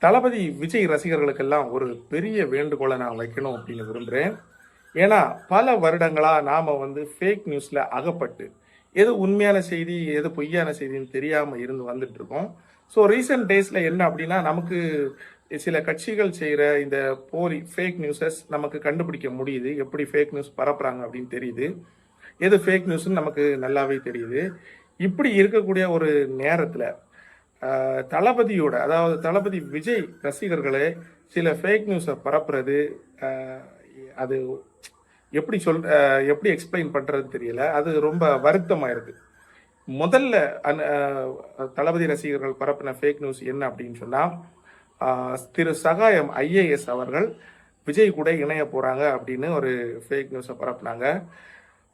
தளபதி விஜய் ரசிகர்களுக்கெல்லாம் ஒரு பெரிய வேண்டுகோளை நான் வைக்கணும் அப்படின்னு விரும்புகிறேன். ஏன்னா பல வருடங்களா நாம ஃபேக் நியூஸ்ல அகப்பட்டு எது உண்மையான செய்தி எது பொய்யான செய்தின்னு தெரியாம இருந்து வந்துட்டு இருக்கோம். ஸோ ரீசெண்ட் டேஸ்ல என்ன அப்படின்னா நமக்கு சில கட்சிகள் செய்யற இந்த போலி ஃபேக் நியூஸஸ் நமக்கு கண்டுபிடிக்க முடியுது. எப்படி ஃபேக் நியூஸ் பரப்புறாங்க அப்படின்னு தெரியுது. எது ஃபேக் நியூஸ்ன்னு நமக்கு நல்லாவே தெரியுது. இப்படி இருக்கக்கூடிய ஒரு நேரத்துல தளபதியோட அதாவது தளபதி விஜய் ரசிகர்களே சில ஃபேக் நியூஸை பரப்புறது அது எப்படி எப்படி எக்ஸ்பிளைன் பண்றது தெரியல. அது ரொம்ப வருத்தமாக இருக்கு. முதல்ல தளபதி ரசிகர்கள் பரப்பின ஃபேக் நியூஸ் என்ன அப்படின்னு சொன்னா, திரு சகாயம் ஐஏஎஸ் அவர்கள் விஜய் கூட இணைய போறாங்க அப்படின்னு ஒரு ஃபேக் நியூஸை பரப்புனாங்க.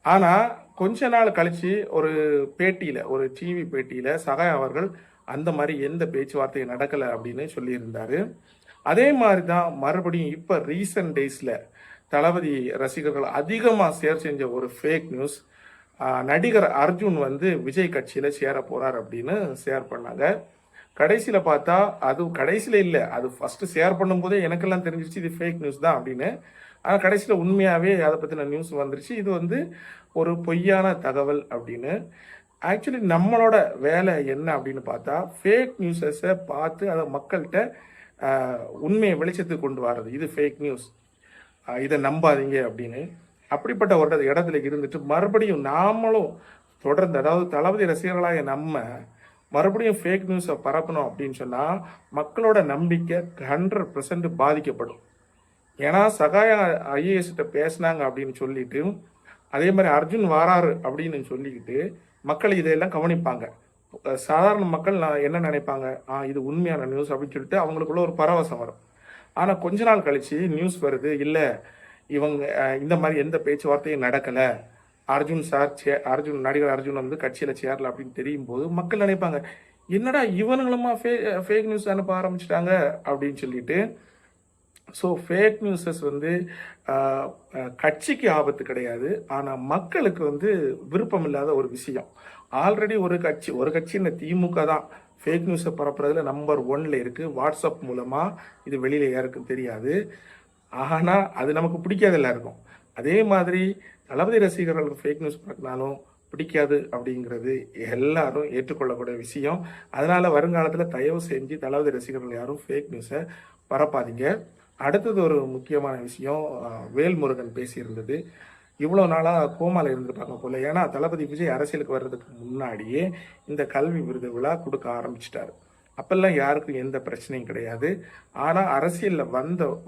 ஆனா கொஞ்ச நாள் கழிச்சு ஒரு பேட்டியில ஒரு டிவி பேட்டியில சகாயம் அவர்கள் அந்த மாதிரி எந்த பேச்சுவார்த்தையும் நடக்கலை அப்படின்னு சொல்லியிருந்தாரு. அதே மாதிரி தான் மறுபடியும் இப்போ ரீசன்ட் டேஸில் தளபதி ரசிகர்கள் அதிகமாக ஷேர் செஞ்ச ஒரு ஃபேக் நியூஸ், நடிகர் அர்ஜுன் விஜய் கட்சியில் சேர போகிறார் அப்படின்னு ஷேர் பண்ணாங்க. கடைசியில் பார்த்தா அது கடைசியில் இல்லை, அது ஃபஸ்ட்டு ஷேர் பண்ணும்போதே எனக்கெல்லாம் தெரிஞ்சிருச்சு இது ஃபேக் நியூஸ் தான் அப்படின்னு. ஆனால் கடைசியில் உண்மையாகவே அதை பற்றின நியூஸ் வந்துருச்சு. இது ஒரு பொய்யான தகவல் அப்படின்னு. ஆக்சுவலி நம்மளோட வேலை என்ன அப்படின்னு பார்த்தா ஃபேக் நியூஸஸை பார்த்து அதை மக்கள்கிட்ட உண்மையை வெளிச்சத்துக்கு கொண்டு வர்றது. இது ஃபேக் நியூஸ், இதை நம்பாதீங்க அப்படின்னு. அப்படிப்பட்ட ஒரு இடத்துல இருந்துட்டு மறுபடியும் நாமளும் தொடர்ந்து, அதாவது தளபதி ரசிகர்களாக நம்ம மறுபடியும் ஃபேக் நியூஸை பரப்பணும் அப்படின்னு சொன்னால் மக்களோட நம்பிக்கை 100% பாதிக்கப்படும். ஏன்னா சகாய ஐஏஎஸ்கிட்ட பேசினாங்க அப்படின்னு சொல்லிட்டு, அதே மாதிரி அர்ஜுன் வாராரு அப்படின்னு சொல்லிக்கிட்டு மக்கள் இதையெல்லாம் கவனிப்பாங்க. சாதாரண மக்கள் என்ன நினைப்பாங்க, இது உண்மையான நியூஸ் அப்படின்னு சொல்லிட்டு அவங்களுக்குள்ள ஒரு பரவசம் வரும். ஆனால் கொஞ்ச நாள் கழிச்சு நியூஸ் வருது, இல்லை இவங்க இந்த மாதிரி எந்த பேச்சுவார்த்தையும் நடக்கலை, அர்ஜுன் நடிகர் அர்ஜுன் கட்சியில் சேரல அப்படின்னு தெரியும் போது மக்கள் நினைப்பாங்க, என்னடா இவனுங்களுமா ஃபேக் நியூஸ் அனுப்ப ஆரம்பிச்சிட்டாங்க அப்படின்னு சொல்லிட்டு. ஸோ ஃபேக் நியூஸஸ் கட்சிக்கு ஆபத்து கிடையாது, ஆனால் மக்களுக்கு விருப்பம் இல்லாத ஒரு விஷயம். ஆல்ரெடி ஒரு கட்சின்னு திமுக தான் ஃபேக் நியூஸை பரப்புறதுல நம்பர் 1ல இருக்குது. வாட்ஸ்அப் மூலமாக இது வெளியில் யாருக்கும் தெரியாது. ஆனால் அது நமக்கு பிடிக்காது எல்லாருக்கும். அதே மாதிரி தளபதி ரசிகர்களுக்கு ஃபேக் நியூஸ் பரப்பினாலும் பிடிக்காது அப்படிங்கிறது எல்லாரும் ஏற்றுக்கொள்ளக்கூடிய விஷயம். அதனால வருங்காலத்தில் தயவு செஞ்சு தளபதி ரசிகர்கள் யாரும் ஃபேக் நியூஸை பரப்பாதீங்க. அடுத்தது ஒரு முக்கியமான விஷயம், வேல்முருகன் பேசியிருந்தது. இவ்வளோ நாளாக கோமாவில் இருந்திருப்பாங்க போல. ஏன்னா தளபதி விஜய் அரசியலுக்கு வர்றதுக்கு முன்னாடியே இந்த கல்வி விருது விழா கொடுக்க ஆரம்பிச்சிட்டாரு. அப்பெல்லாம் யாருக்கும் எந்த பிரச்சனையும் கிடையாது. ஆனால் அரசியலில்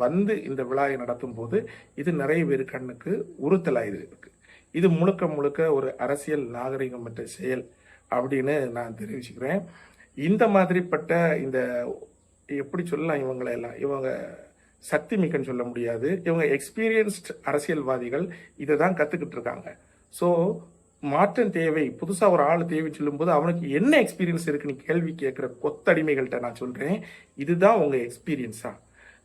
வந்து இந்த விழாவை நடத்தும் போது இது நிறைய பேர் கண்ணுக்கு உறுத்தலாக இருக்கு. இது முழுக்க ஒரு அரசியல் நாகரிகமற்ற செயல் அப்படின்னு நான் தெரிவிச்சுக்கிறேன். இந்த மாதிரிப்பட்ட இந்த எப்படி சொல்லலாம், இவங்க சக்தி மிக்கன்னு சொல்ல முடியாது. இவங்க எக்ஸ்பீரியன்ஸ்ட் அரசியல்வாதிகள் இதை தான் கற்றுக்கிட்டு இருக்காங்க. ஸோ மாற்றம் தேவை, புதுசாக ஒரு ஆள் தேவைன்னு சொல்லும்போது அவனுக்கு என்ன எக்ஸ்பீரியன்ஸ் இருக்குன்னு கேள்வி கேட்குற கொத்தடிமைகள்கிட்ட நான் சொல்கிறேன், இதுதான் உங்கள் எக்ஸ்பீரியன்ஸா?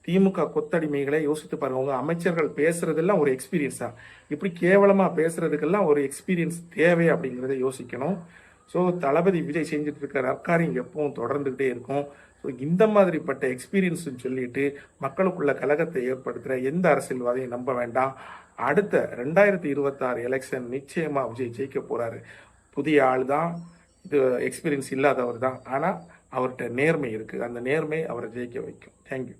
திமுக கொத்தடிமைகளை யோசித்து பாருங்க. உங்கள் அமைச்சர்கள் பேசுறதெல்லாம் ஒரு எக்ஸ்பீரியன்ஸா? இப்படி கேவலமாக பேசுறதுக்கெல்லாம் ஒரு எக்ஸ்பீரியன்ஸ் தேவை அப்படிங்கிறத யோசிக்கணும். ஸோ தளபதி விஜய் செஞ்சுட்டு இருக்க நற்காரியம் எப்பவும் தொடர்ந்துகிட்டே இருக்கும். ஸோ இந்த மாதிரிப்பட்ட எக்ஸ்பீரியன்ஸ்ன்னு சொல்லிட்டு மக்களுக்குள்ள கலகத்தை ஏற்படுத்துகிற எந்த அரசியல்வாதையும் நம்ப வேண்டாம். அடுத்த 2026 எலெக்ஷன் நிச்சயமாக விஜய் ஜெயிக்க போகிறாரு. புதிய ஆள் தான், இது எக்ஸ்பீரியன்ஸ் இல்லாதவர் தான். ஆனால் அவர்கிட்ட நேர்மை இருக்குது. அந்த நேர்மை அவரை ஜெயிக்க வைக்கும். தேங்க்யூ.